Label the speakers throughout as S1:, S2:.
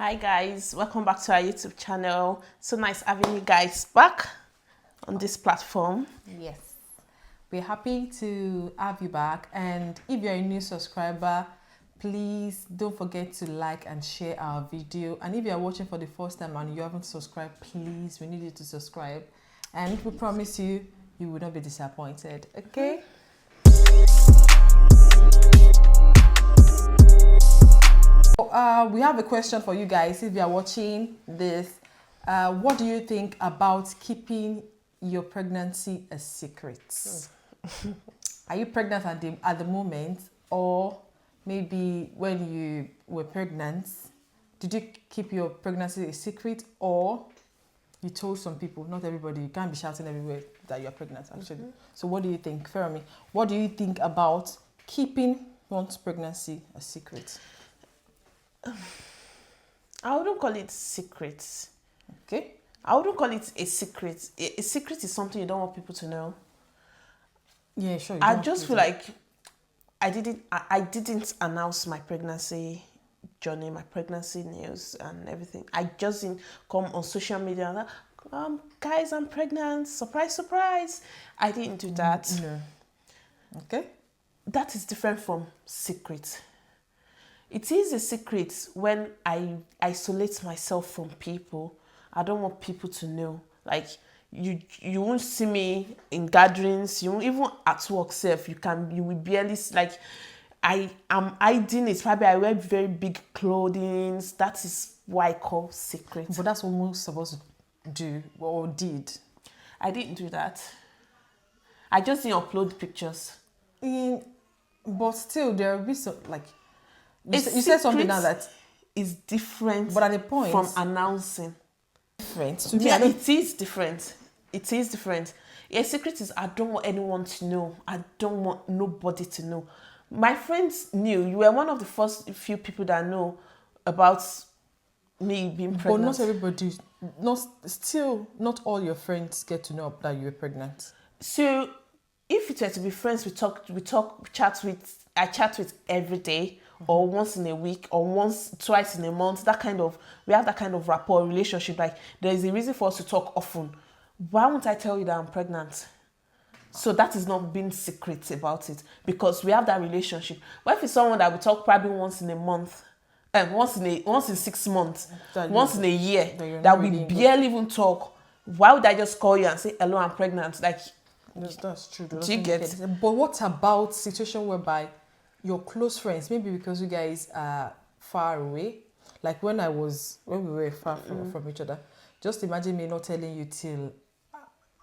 S1: Hi guys, welcome back to our YouTube channel. So nice having you guys back on this platform.
S2: Yes, we're happy to have you back, and if you're a new subscriber, please don't forget to like and share our video. And if you're watching for the first time and you haven't subscribed, please, we need you to subscribe, and we promise you will not be disappointed. Okay. We have a question for you guys. If you are watching this, what do you think about keeping your pregnancy a secret? Are you pregnant at the moment, or maybe when you were pregnant, did you keep your pregnancy a secret, or you told some people? Not everybody. You can't be shouting everywhere that you're pregnant, actually. So what do you think, Fermi? What do you think about keeping one's pregnancy a secret?
S1: I wouldn't call it secret.
S2: Okay.
S1: I wouldn't call it a secret. A secret is something you don't want people to know.
S2: Yeah, sure.
S1: I just feel like I didn't announce my pregnancy journey, my pregnancy news and everything. I just didn't come on social media and like, guys, I'm pregnant. Surprise, surprise. I didn't do that.
S2: No. Okay.
S1: That is different from secret. It is a secret when I isolate myself from people. I don't want people to know. Like, you won't see me in gatherings. You won't, even at work self, you will barely, like, I am hiding it. Probably I wear very big clothing. That is what I call secret.
S2: But that's what most of us do or did.
S1: I didn't do that. I just didn't upload pictures.
S2: But still, there will be some, like, you said something now that
S1: is different,
S2: but at the point
S1: from announcing.
S2: Different.
S1: To me, it is different. It is different. A secret is I don't want anyone to know. I don't want nobody to know. My friends knew. You were one of the first few people that know about me being pregnant.
S2: But not everybody. Not all your friends get to know that you were pregnant.
S1: So, if it were to be friends, I chat with every day, or once in a week, or twice in a month. We have that kind of rapport relationship. Like, there is a reason for us to talk often. Why won't I tell you that I'm pregnant? So that is not being secret about it, because we have that relationship. But if it's someone that we talk probably once in a month, once in 6 months, once in a year, that we barely even talk, why would I just call you and say, hello, I'm pregnant? Like,
S2: that's true.
S1: Do you get it?
S2: But what about situation whereby your close friends, maybe because you guys are far away, like when we were far from each other, just imagine me not telling you till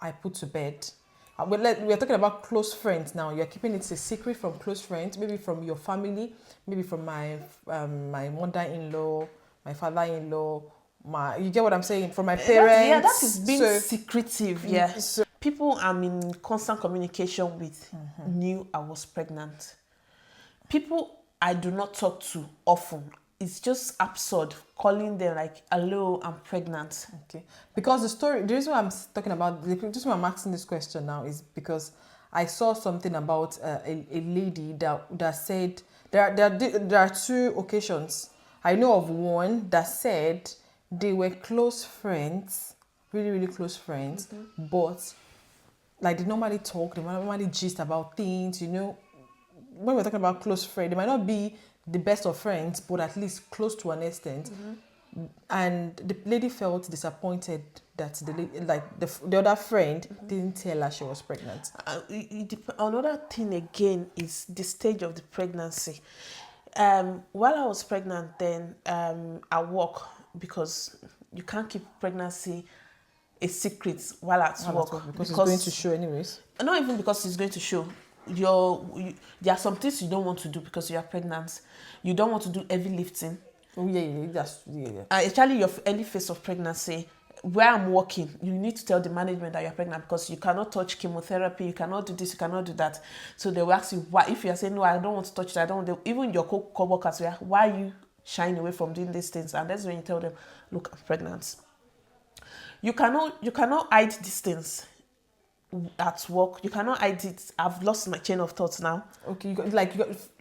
S2: I put to bed. We're talking about close friends now. You're keeping it a secret from close friends, maybe from your family, maybe from my mother-in-law, my father-in-law, you get what I'm saying? From my parents.
S1: That is being secretive. Yeah. So people I'm in constant communication with knew I was pregnant. People I do not talk to often. It's just absurd calling them like, hello, I'm pregnant.
S2: Okay. Because the reason why I'm talking about, the reason why I'm asking this question now is because I saw something about a lady that said, there are two occasions. I know of one that said they were close friends, really, really close friends, but like they normally talk, they normally gist about things, when we're talking about close friends, they might not be the best of friends, but at least close to an extent. And the lady felt disappointed that the other friend didn't tell her she was pregnant.
S1: Another thing again is the stage of the pregnancy. While I was pregnant, then I work, because you can't keep pregnancy a secret while at work,
S2: because it's going to show anyways.
S1: Not even because it's going to show. There are some things you don't want to do because you are pregnant. You don't want to do heavy lifting.
S2: Oh yeah.
S1: Actually, your early phase of pregnancy, where I'm working, you need to tell the management that you're pregnant, because you cannot touch chemotherapy, you cannot do this, you cannot do that. So they will ask you why. If you are saying no, I don't want to touch it, I don't want to, even your co-workers, why are you shying away from doing these things? And that's when you tell them, look, I'm pregnant. You cannot hide these things at work. You cannot hide it. I've lost my chain of thoughts now.
S2: Okay,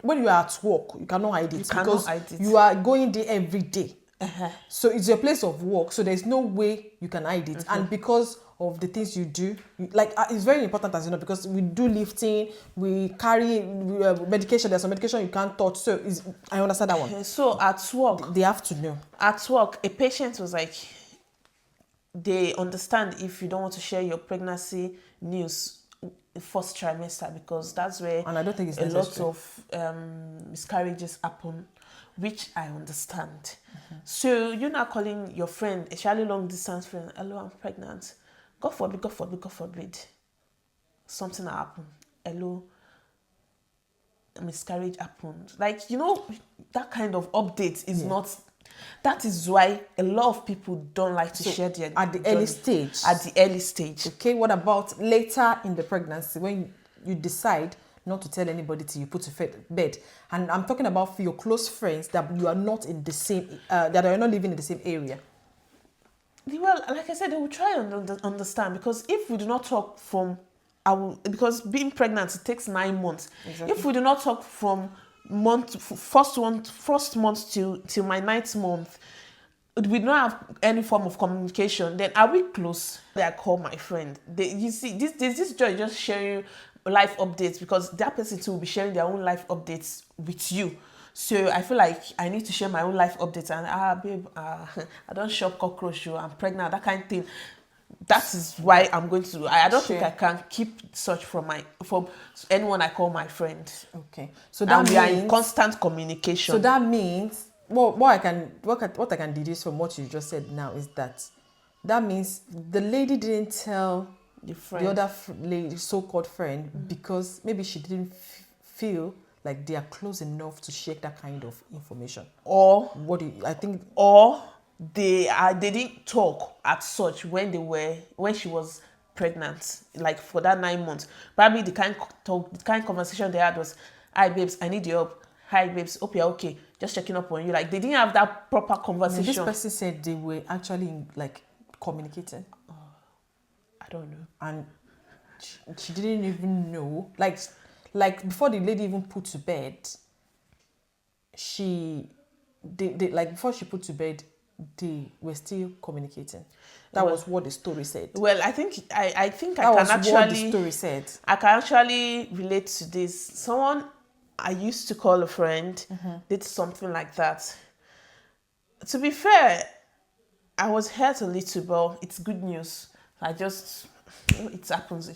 S2: when you are at work, you cannot hide it.
S1: You cannot hide it.
S2: You are going there every day. So it's your place of work. So there's no way you can hide it. And because of the things you do, it's very important, as you know, because we do lifting, we carry medication. There's some medication you can't touch. So I understand that one.
S1: So at work,
S2: They have to know.
S1: At work, a patient was like, they understand if you don't want to share your pregnancy news first trimester, because that's where
S2: And I don't think it's
S1: a lot
S2: necessary.
S1: of miscarriages happen, which I understand. So you're not calling your friend, especially long distance friend, hello, I'm pregnant. God forbid, God forbid, God forbid. Something happened. Hello, a miscarriage happened. Like, that kind of update is not. That is why a lot of people don't like to share their
S2: at the
S1: journey
S2: early stage.
S1: At the early stage.
S2: Okay, what about later in the pregnancy when you decide not to tell anybody till you put to bed? And I'm talking about for your close friends that you are not in the same, that are not living in the same area.
S1: Well, like I said, they will try and understand, because if we do not talk because being pregnant, it takes 9 months.
S2: Exactly.
S1: If we do not talk from first month till my 9th month, we don't have any form of communication, then are we close? I call my friend. You see, this joy just sharing life updates, because that person too will be sharing their own life updates with you. So I feel like I need to share my own life updates, and babe, I don't shop cockroach, I'm pregnant, that kind of thing. That is why I'm going to. I don't think I can keep such from anyone I call my friend.
S2: Okay, so that means
S1: we are in constant communication.
S2: So that means what I can deduce from what you just said now is that means the lady didn't tell the other lady, so-called friend, because maybe she didn't feel like they are close enough to share that kind of information.
S1: Or they didn't talk at such when she was pregnant, like for that 9 months. Probably the kind conversation they had was, hi babes, I need your help. Hi babes, hope you're okay. Just checking up on you. Like, they didn't have that proper conversation.
S2: This person said they were actually communicating.
S1: I don't know.
S2: And she didn't even know. Like before the lady even put to bed, before she put to bed, they were still communicating. That was what the story said.
S1: Well, I think I can actually.
S2: What the story said.
S1: I can actually relate to this. Someone I used to call a friend did something like that. To be fair, I was hurt a little, but it's good news. It happens.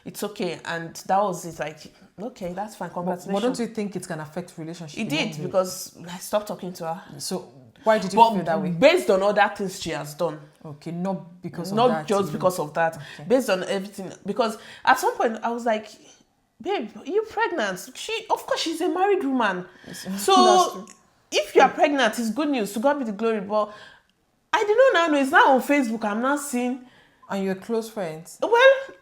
S1: It's okay, and that was it. Like, okay, that's fine. Congratulations.
S2: But don't you think it can affect relationship?
S1: It did, because I stopped talking to her.
S2: So why did you feel that way?
S1: Based on other things she has done.
S2: Okay, not because of that.
S1: Not just because of that.
S2: Okay.
S1: Based on everything. Because at some point I was like, babe, you're pregnant. Of course, she's a married woman. So if you are pregnant, it's good news. To God be the glory. But I didn't know. It's not on Facebook. I'm not seeing.
S2: And you're close friends?
S1: Well,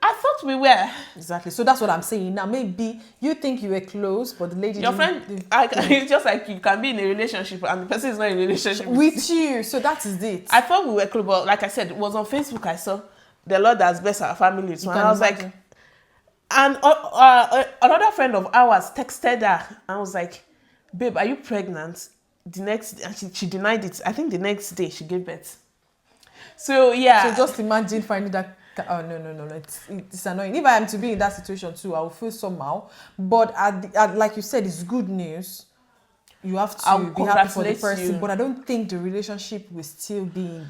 S1: I thought we were.
S2: Exactly. So that's what I'm saying. Now, maybe you think you were close, but the lady
S1: it's just like you can be in a relationship and the person is not in a relationship
S2: with you. So that is it.
S1: I thought we were close, but like I said, it was on Facebook. I saw the Lord has blessed our family. So I was like, and another friend of ours texted her and I was like, babe, are you pregnant? And she denied it. I think the next day she gave birth. So yeah.
S2: So just imagine finding that. Oh no! It's annoying. If I am to be in that situation too, I will feel somehow. But like you said, it's good news. You have to be happy for the person. But I don't think the relationship will still be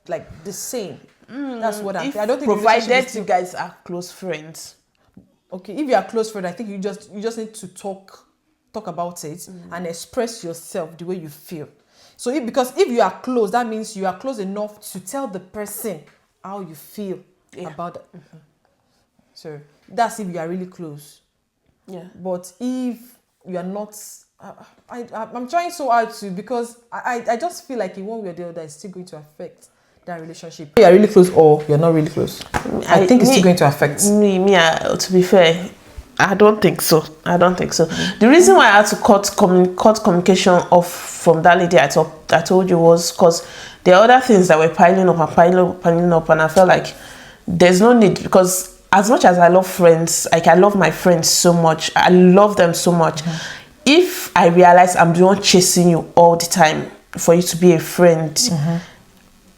S2: like the same. That's what I don't think.
S1: Provided you guys are close friends.
S2: Okay, if you are close friends, I think you just need to talk about it and express yourself the way you feel. So because if you are close, that means you are close enough to tell the person how you feel about it. So that's if you are really close.
S1: Yeah.
S2: But if you are not, I'm trying so hard to, because I just feel like in one way or the other, it's still going to affect that relationship. You are really close or you're not really close. I think it's still going to affect.
S1: To be fair, I don't think so. The reason why I had to cut communication off from that lady I told you was because there are other things that were piling up, and I felt like there's no need, because as much as I love friends, like I love my friends so much, I love them so much. If I realize I'm the one chasing you all the time, for you to be a friend,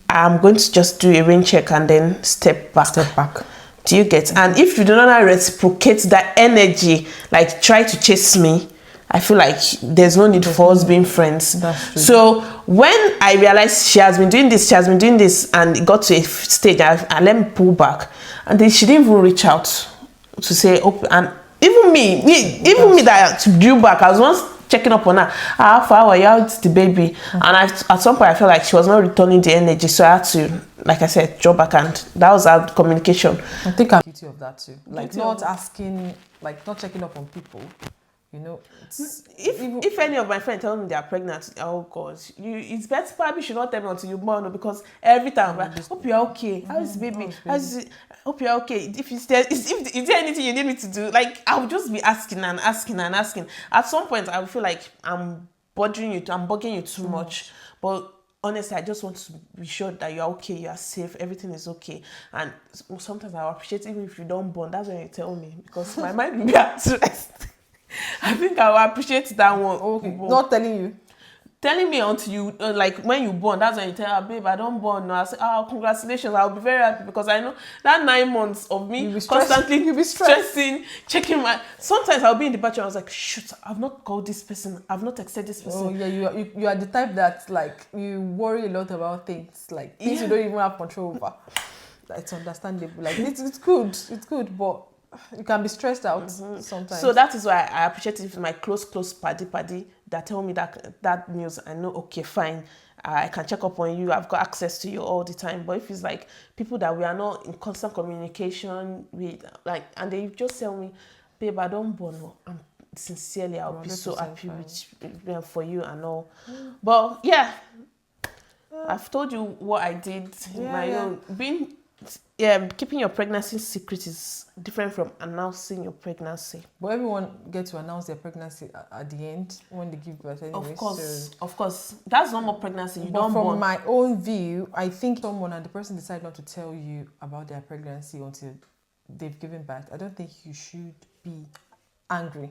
S1: I'm going to just do a rain check and then step back.
S2: Step back.
S1: Do you get? And if you do not reciprocate that energy, like try to chase me, I feel like there's no need for us being friends.
S2: That's true.
S1: So when I realized she has been doing this, and it got to a stage, I let me pull back, and then she didn't even reach out to say, oh, and even me that drew back, I was once checking up on her. How far were you out the baby? And at some point I felt like she was not returning the energy, so I had to, like I said, draw back, and that was our communication.
S2: I think I'm guilty of that too. Like not asking, like not checking up on people. You know,
S1: if any of my friends tell me they are pregnant, oh God, it's better probably should not tell me until you're born, because every time I'm like, hope you're okay. How is the baby? Hope you're okay. If there anything you need me to do, like I'll just be asking and asking and asking. At some point, I will feel like I'm bugging you too much. But honestly, I just want to be sure that you're okay, you are safe, everything is okay. And sometimes I appreciate even if you don't bond. That's when you tell me, because my mind will be at rest. I think I will appreciate that one.
S2: Okay. Not telling you.
S1: Telling me until you, like when you born, that's when you tell her, babe, I don't born now. I say, oh, congratulations, I'll be very happy, because I know that 9 months of me constantly
S2: you'll be
S1: stressing, checking my, sometimes I'll be in the bathroom, I was like, shoot, I've not called this person, I've not texted this person.
S2: Oh yeah, you are the type that like you worry a lot about things, like things you don't even have control over. It's understandable. Like it's good, but you can be stressed out sometimes.
S1: So that is why I appreciate it if my close paddy that tell me that news. I know, okay, fine, I can check up on you, I've got access to you all the time. But if it's like people that we are not in constant communication with, like, and they just tell me, babe, I don't born, I'm sincerely, I'll be so happy with for you and all. But yeah, I've told you what I did in my own. Keeping your pregnancy secret is different from announcing your pregnancy.
S2: But everyone gets to announce their pregnancy at the end when they give birth anyway.
S1: Of course. That's normal pregnancy. But
S2: from my own view, I think someone and the person decide not to tell you about their pregnancy until they've given birth. I don't think you should be angry.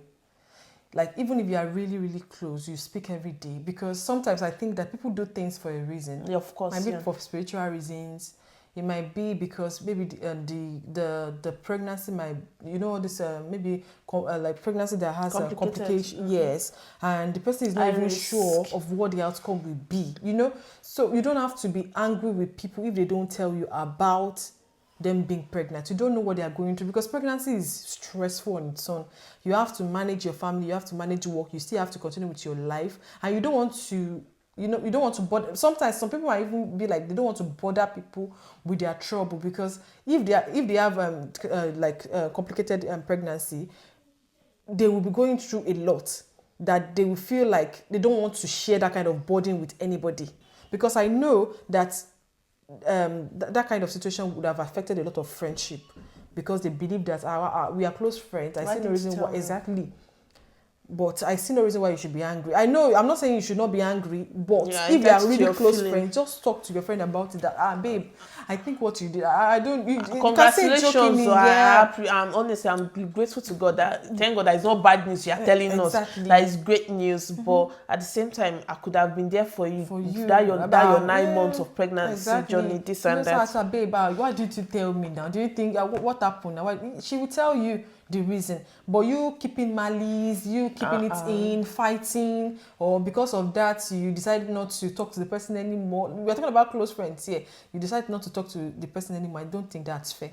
S2: Like, even if you are really, really close, you speak every day. Because sometimes I think that people do things for a reason.
S1: Yeah, of course.
S2: Maybe for spiritual reasons. It might be because maybe the pregnancy might, this maybe like pregnancy that has a complication. Yes, and the person is not even sure of what the outcome will be. So you don't have to be angry with people if they don't tell you about them being pregnant. You don't know what they are going through, because pregnancy is stressful on its own. You have to manage your family, you have to manage work, you still have to continue with your life, and you don't want to. You don't want to bother. Sometimes some people might even be like, they don't want to bother people with their trouble, because if they have complicated pregnancy, they will be going through a lot that they will feel like they don't want to share that kind of burden with anybody. Because I know that that kind of situation would have affected a lot of friendship, because they believe that we are close friends. I see no reason why exactly. But I see no reason why you should be angry. I know, I'm not saying you should not be angry, but if you are really close friends, just talk to your friend about it. That, babe, I think what you did, I don't.
S1: Congratulations! You can say jokingly, I'm honestly, I'm grateful to God that, thank God, that it's not bad news you are telling us. That is great news. But at the same time, I could have been there for you. That your 9 months of pregnancy journey, this and that.
S2: So I said, babe, why did you tell me now? Do you think what happened? She will tell you the reason, but you keeping malice, you keeping it in, fighting, or because of that you decided not to talk to the person anymore. We're talking about close friends here. You decide not to talk to the person anymore. I don't think that's fair.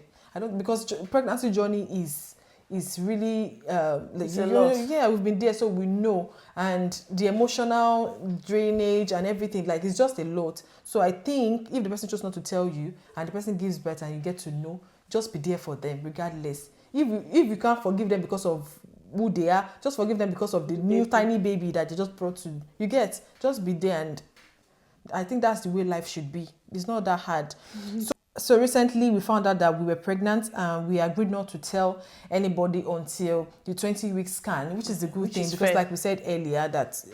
S2: Because pregnancy journey is really we've been there, so we know, and the emotional drainage and everything, like, it's just a lot. So I think if the person chose not to tell you and the person gives birth and you get to know, just be there for them regardless. If you can't forgive them because of who they are, just forgive them because of the new tiny baby that they just brought to you. Just be there, and I think that's the way life should be. It's not that hard. So recently we found out that we were pregnant, and we agreed not to tell anybody until the 20-week scan, which is a good thing, because like we said earlier, that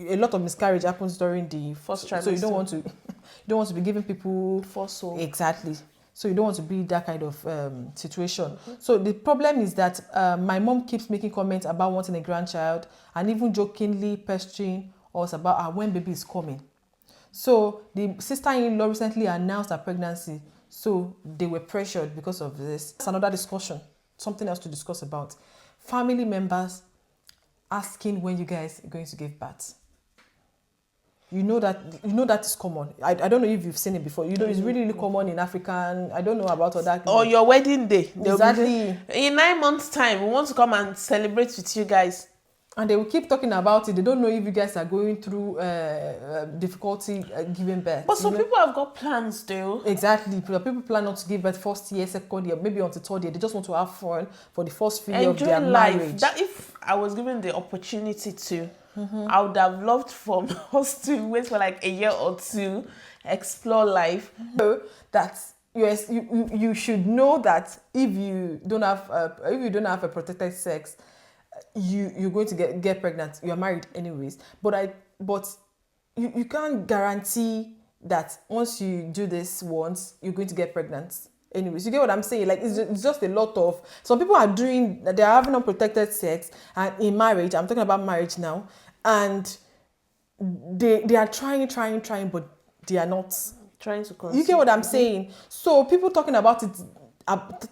S2: a lot of miscarriage happens during the first trimester. So you don't want to be giving people false hope. Exactly. So you don't want to be that kind of situation. So the problem is that my mom keeps making comments about wanting a grandchild, and even jokingly pestering us about when baby is coming. So the sister-in-law recently announced her pregnancy, so they were pressured because of this. That's another discussion, something else to discuss about. Family members asking when you guys are going to give birth. You know that is common. I don't know if you've seen it before. You know, it's really, really common in African. I don't know about other.
S1: Or your wedding day.
S2: Exactly.
S1: In 9 months' time, we want to come and celebrate with you guys.
S2: And they will keep talking about it. They don't know if you guys are going through difficulty giving birth.
S1: But some people have got plans, though.
S2: Exactly. People plan not to give birth first year, second year, maybe until third year. They just want to have fun for the first few years of their marriage.
S1: That if I was given the opportunity to, I would have loved for us to wait for like a year or two, explore life.
S2: So that yes, you should know that if you don't have a protected sex, you're going to get pregnant. You're married anyways. But you can't guarantee that once you do this once, you're going to get pregnant. Anyways, you get what I'm saying? Like it's just a lot of, some people they're having unprotected sex and in marriage. I'm talking about marriage now, and they are trying, but they are not
S1: Trying to conceive.
S2: You get what I'm saying? So people talking about it,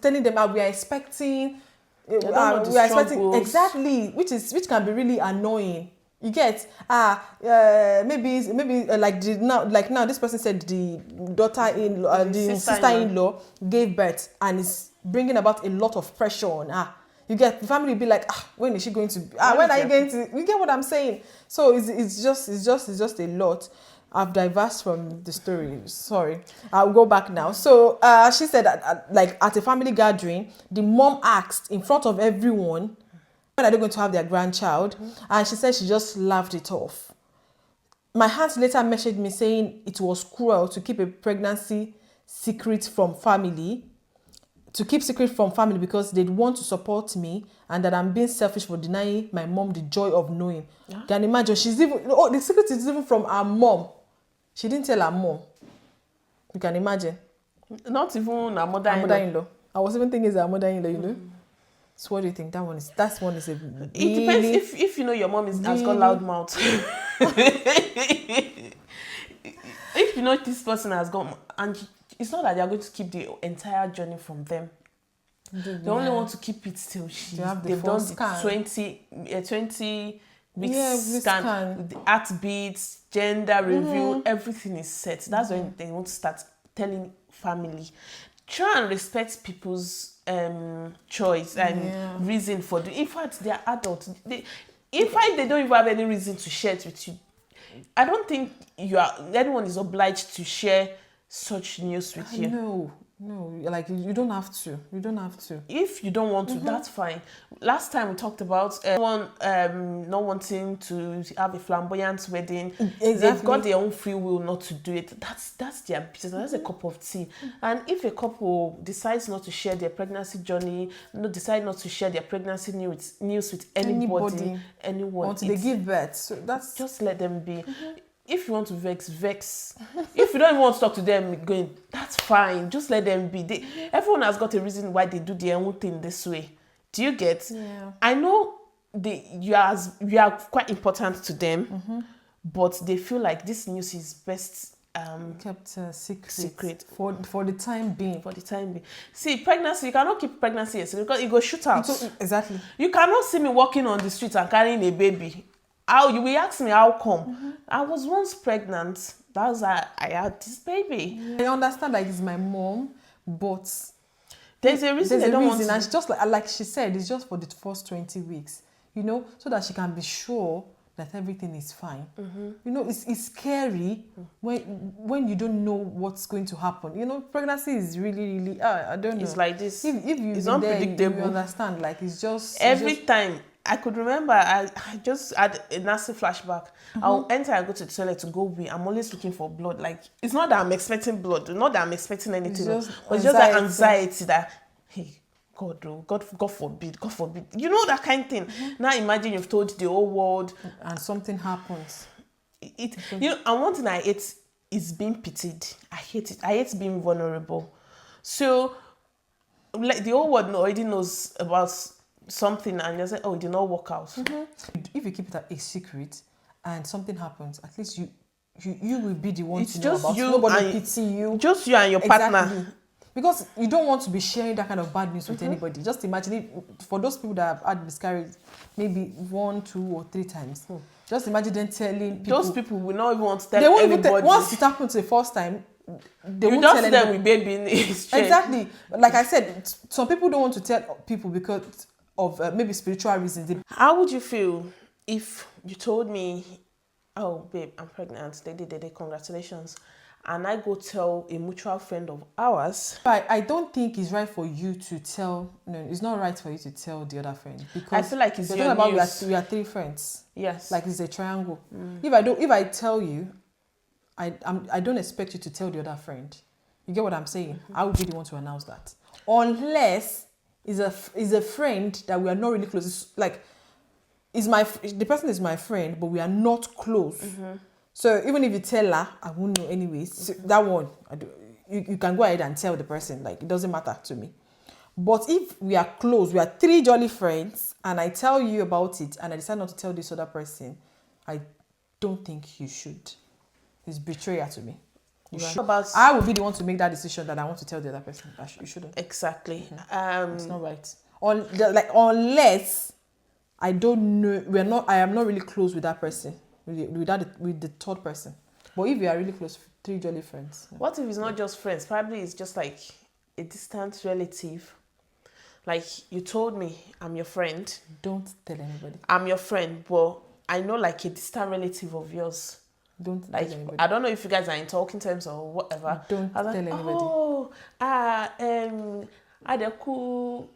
S2: telling them we are expecting. We are expecting exactly, which can be really annoying. You get maybe now this person said the daughter-in-law, the sister-in-law gave birth and is bringing about a lot of pressure on her. You get, the family will be like, when is she going to? When are you going to? You get what I'm saying? So it's just a lot. I've diverged from the story. Sorry. I'll go back now. So she said that at a family gathering, the mom asked in front of everyone, when are they going to have their grandchild? And she said she just laughed it off. My aunt later messaged me saying it was cruel to keep a pregnancy secret from family, because they'd want to support me and that I'm being selfish for denying my mom the joy of knowing. Yeah. Can you imagine? The secret is even from her mom. She didn't tell her mom. You can imagine.
S1: Not even her mother-in-law.
S2: I was even thinking it's her mother-in-law, you know. So what do you think? That one is a
S1: It depends if you know your mom has got loud mouth. If you know this person has got, and it's not that they are going to keep the entire journey from them. They only want to keep it till they've done the 20 weeks scan, the heartbeats, gender review, everything is set. That's when they want to start telling family. Try and respect people's choice and reason for in fact, they are adults. They don't even have any reason to share it with you. I don't think anyone is obliged to share such news with you.
S2: No, like you don't have to.
S1: If you don't want to, that's fine. Last time we talked about not wanting to have a flamboyant wedding. Exactly. They've got their own free will not to do it. That's their business. That's a cup of tea. And if a couple decides not to share their pregnancy journey, decide not to share their pregnancy news with anyone,
S2: until they give birth, so that's
S1: just let them be. If you want to vex. If you don't even want to talk to them, that's fine. Just let them be. Everyone has got a reason why they do their own thing this way. Do you get?
S2: Yeah.
S1: I know you are quite important to them, but they feel like this news is best
S2: kept secret for the time being.
S1: See, pregnancy, you cannot keep pregnancy because it go shoot out.
S2: Exactly.
S1: You cannot see me walking on the street and carrying a baby. You will ask me how come? I was once pregnant. That's why I had this baby.
S2: I understand that it's my mom, but
S1: there's a reason they don't want to.
S2: And it's just like she said, it's just for the first 20 weeks, so that she can be sure that everything is fine. It's scary when you don't know what's going to happen. Pregnancy is really, really, I don't know.
S1: It's like this.
S2: If
S1: it's unpredictable.
S2: You understand, like it's just...
S1: Every time. I could remember, I just had a nasty flashback. I'll enter and go to the toilet to go wee. I'm always looking for blood. Like, it's not that I'm expecting blood. Not that I'm expecting anything. But it's just that anxiety that, hey, God forbid. You know that kind of thing. Now imagine you've told the whole world.
S2: And something happens.
S1: And one thing I hate is being pitied. I hate it. I hate being vulnerable. So, like, the whole world already knows about something and you say, it did not work out.
S2: If you keep it a secret and something happens, at least you will be the one
S1: It's
S2: to know
S1: just
S2: about it.
S1: you
S2: Nobody
S1: and-
S2: pity you.
S1: Just you and your partner.
S2: Because you don't want to be sharing that kind of bad news with anybody. Just imagine it, for those people that have had miscarriage maybe 1, 2, or 3 times. Just imagine them telling people.
S1: Those people will not even want to tell
S2: They won't
S1: anybody.
S2: even once it happens the first time, they
S1: you
S2: won't
S1: just
S2: tell
S1: see them
S2: anybody.
S1: with baby in his chest.
S2: Exactly. Like I said, some people don't want to tell people because of maybe spiritual reasons.
S1: How would you feel if you told me, oh babe, I'm pregnant, they congratulations, and I go tell a mutual friend of ours?
S2: I don't think it's right for you to tell. No, it's not right for you to tell the other friend because
S1: I feel like it's
S2: we're
S1: your
S2: talking about
S1: news.
S2: we are 3 friends.
S1: Yes.
S2: Like it's a triangle. If I tell you, I don't expect you to tell the other friend. You get what I'm saying? I would be the one to announce that, unless is a friend that we are not really close. It's like the person is my friend, but we are not close. So even if you tell her, I won't know anyways. So that one, you can go ahead and tell the person. Like it doesn't matter to me. But if we are close, we are 3 jolly friends, and I tell you about it, and I decide not to tell this other person, I don't think you should. It's betrayal to me. You should. I will be the one to make that decision that I want to tell the other person. You shouldn't.
S1: Exactly.
S2: It's not right. Unless I don't know, I am not really close with that person, with the third person. But if we are really close, 3 jolly friends. Yeah.
S1: What if it's not just friends? Probably it's just like a distant relative. Like you told me, I'm your friend.
S2: Don't tell anybody.
S1: I'm your friend, but I know like a distant relative of yours.
S2: Don't
S1: like
S2: tell anybody.
S1: I don't know if you guys are in talking terms or whatever.
S2: Don't tell anybody.
S1: Oh, Adeku,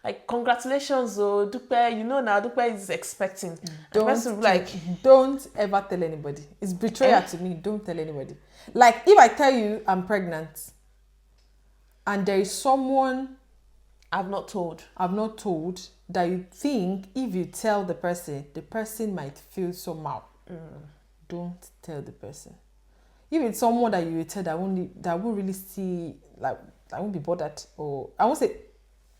S1: like congratulations, oh Dupe. You know now Dupe is expecting.
S2: Don't ever tell anybody. It's betrayal to me. Don't tell anybody. Like if I tell you I'm pregnant, and there is someone
S1: I've not told
S2: that you think if you tell the person might feel somehow. Don't tell the person. If it's someone that you will tell that won't really see, like I won't be bothered, or I won't say,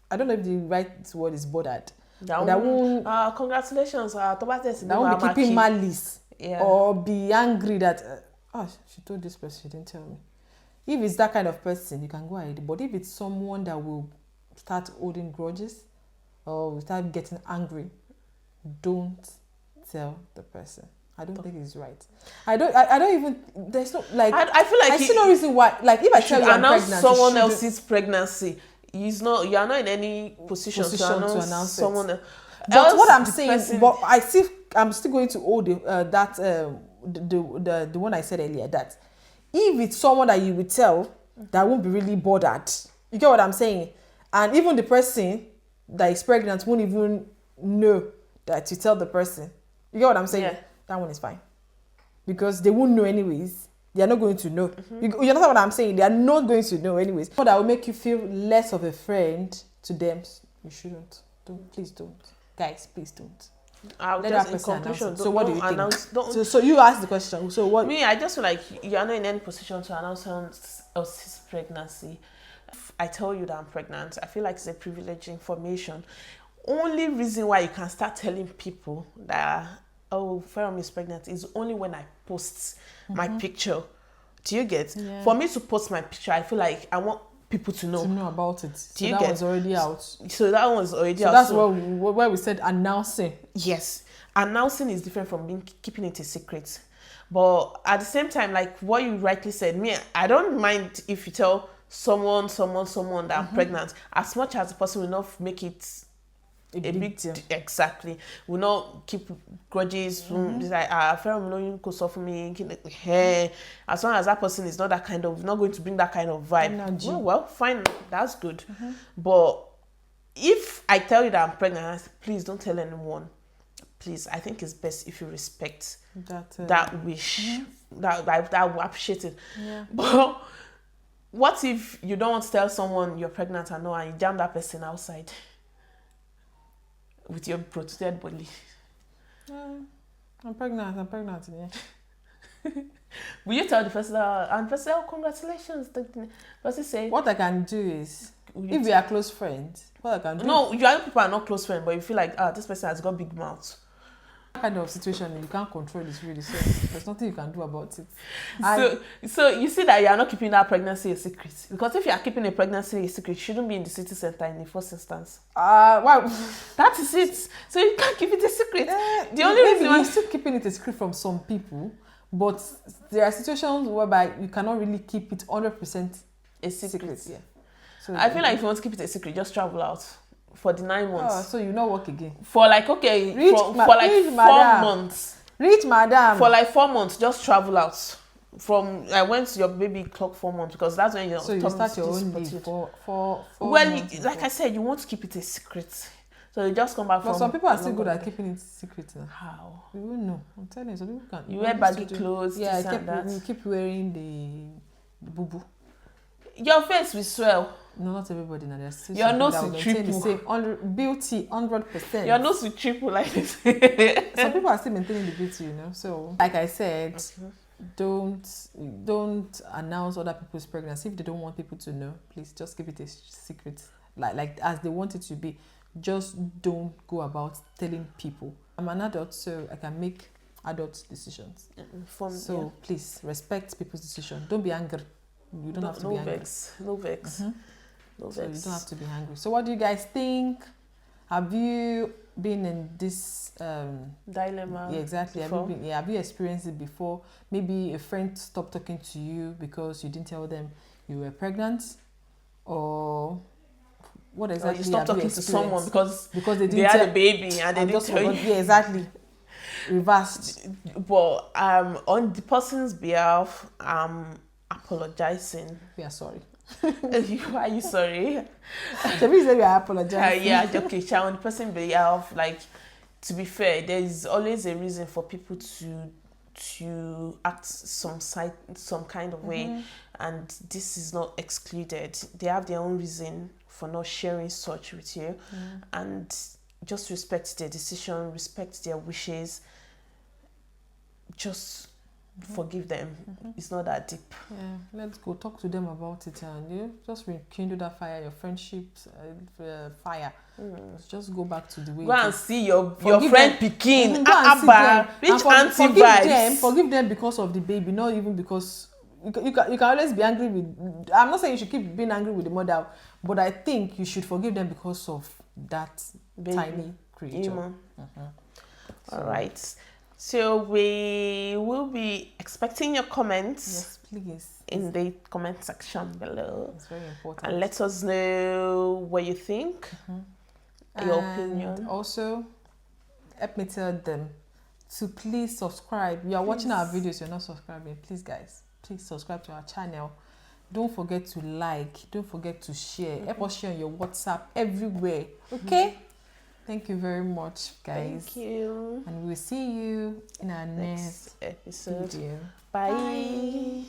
S2: I don't know if the right word is bothered. That won't
S1: congratulations. That
S2: won't be keeping malice or be angry that she told this person, she didn't tell me. If it's that kind of person, you can go ahead. But if it's someone that will start holding grudges or will start getting angry, don't tell the person. I don't think it's right. I don't even. There's no like.
S1: I feel like
S2: I see no reason why. Like if I tell you I'm
S1: announce
S2: pregnant,
S1: someone else's pregnancy, you are not in any position to announce someone else.
S2: But what I'm saying, but I'm still going to hold the one I said earlier, that if it's someone that you will tell that won't be really bothered. You get what I'm saying? And even the person that is pregnant won't even know that you tell the person. You get what I'm saying?
S1: Yeah.
S2: That one is fine. Because they won't know anyways. They are not going to know. You understand what I'm saying? They are not going to know anyways. That will make you feel less of a friend to them. You shouldn't. Please don't. Guys, please don't.
S1: In conclusion,
S2: so what do you think? So you asked the question. So what?
S1: Me, I just feel like you are not in any position to announce someone else's pregnancy. If I tell you that I'm pregnant, I feel like it's a privileged information. Only reason why you can start telling people that Ferom is pregnant is only when I post my picture. Do you get? Yeah. For me to post my picture, I feel like I want people to know
S2: about it. So that one's already out.
S1: So that one's already out.
S2: So that's where we said announcing.
S1: Yes. Announcing is different from keeping it a secret. But at the same time, like what you rightly said, me, I don't mind if you tell someone that I'm pregnant, as much as the person will not make it a big deal. Exactly. Will not keep grudges. Like for me. As long as that person is not that kind of, not going to bring that kind of vibe. Well, fine. That's good. But if I tell you that I'm pregnant, please don't tell anyone. Please, I think it's best if you respect that wish. That will appreciate it. Yeah. But what if you don't want to tell someone you're pregnant and you jam that person outside with your protected body?
S2: I'm pregnant, yeah.
S1: Will you tell the person and the person, congratulations? The person say,
S2: what I can do is, if we are close friends, what I can do.
S1: No, you other people are not close friends, but you feel like, this person has got big mouth.
S2: That kind of situation you can't control this really, so there's nothing you can do about it. And
S1: So you see that you are not keeping that pregnancy a secret, because if you are keeping a pregnancy a secret, you shouldn't be in the city center in the first instance.
S2: wow.
S1: That is it. So you can't keep it a secret. The only
S2: Maybe
S1: reason why
S2: you're still keeping it a secret from some people, but there are situations whereby you cannot really keep it 100%
S1: a secret.
S2: Yeah. So
S1: I feel like if you want to keep it a secret, just travel out for the 9 months.
S2: Oh, so you not work again.
S1: For like for like
S2: rich
S1: 4
S2: madam.
S1: months.
S2: Rich madam.
S1: For like 4 months, just travel out. From once your baby clock 4 months, because that's when you're.
S2: So you start your own leave for
S1: well,
S2: months
S1: like I said, you want to keep it a secret. So you just come back from.
S2: But some people are still good at keeping it secret.
S1: How?
S2: You won't know. I'm telling you, some people can.
S1: You wear baggy clothes.
S2: Yeah,
S1: this and that.
S2: you keep wearing the boo-boo.
S1: Your face will swell.
S2: No, not everybody. Now there's still
S1: your nose
S2: will
S1: will triple.
S2: The same beauty 100%.
S1: Your nose will triple like this.
S2: Some people are still maintaining the beauty, you know. So, like I said, don't announce other people's pregnancy if they don't want people to know. Please just keep it a secret, like as they want it to be. Just don't go about telling people. I'm an adult, so I can make adult decisions. Please respect people's decision. Don't be angry. You don't have to be angry.
S1: No vex. No
S2: so
S1: vex.
S2: You don't have to be angry. So what do you guys think? Have you been in this
S1: dilemma?
S2: Yeah, exactly. Have you experienced it before? Maybe a friend stopped talking to you because you didn't tell them you were pregnant, or what exactly? Or
S1: you stopped talking to someone because
S2: they
S1: had a baby and they didn't tell you.
S2: Yeah, exactly. Reversed.
S1: But on the person's behalf, apologizing.
S2: We are sorry.
S1: Are you sorry?
S2: Shabi said we are apologizing.
S1: Yeah, okay. On the person's behalf, like, to be fair, there is always a reason for people to act some kind of way, and this is not excluded. They have their own reason for not sharing such with you, and just respect their decision, respect their wishes. Just forgive them. It's not that deep.
S2: Yeah, let's go talk to them about it, and just rekindle that fire, your friendships fire. Just go back to the way.
S1: Go and see your friend Pikin. Which auntie
S2: vibes? Forgive them because of the baby, not even because you can always be angry with. I'm not saying you should keep being angry with the mother, but I think you should forgive them because of that baby. Tiny creature.
S1: All right. So we will be expecting your comments.
S2: Yes, please.
S1: In the comment section below.
S2: It's very important.
S1: And let us know what you think. Your opinion.
S2: Also, help me tell them to please subscribe. You are watching our videos, you're not subscribing. Please, guys, please subscribe to our channel. Don't forget to like. Don't forget to share. Help us share on your WhatsApp everywhere. Okay? Thank you very much, guys.
S1: Thank you.
S2: And we'll see you in our next
S1: episode.
S2: video.
S1: Bye.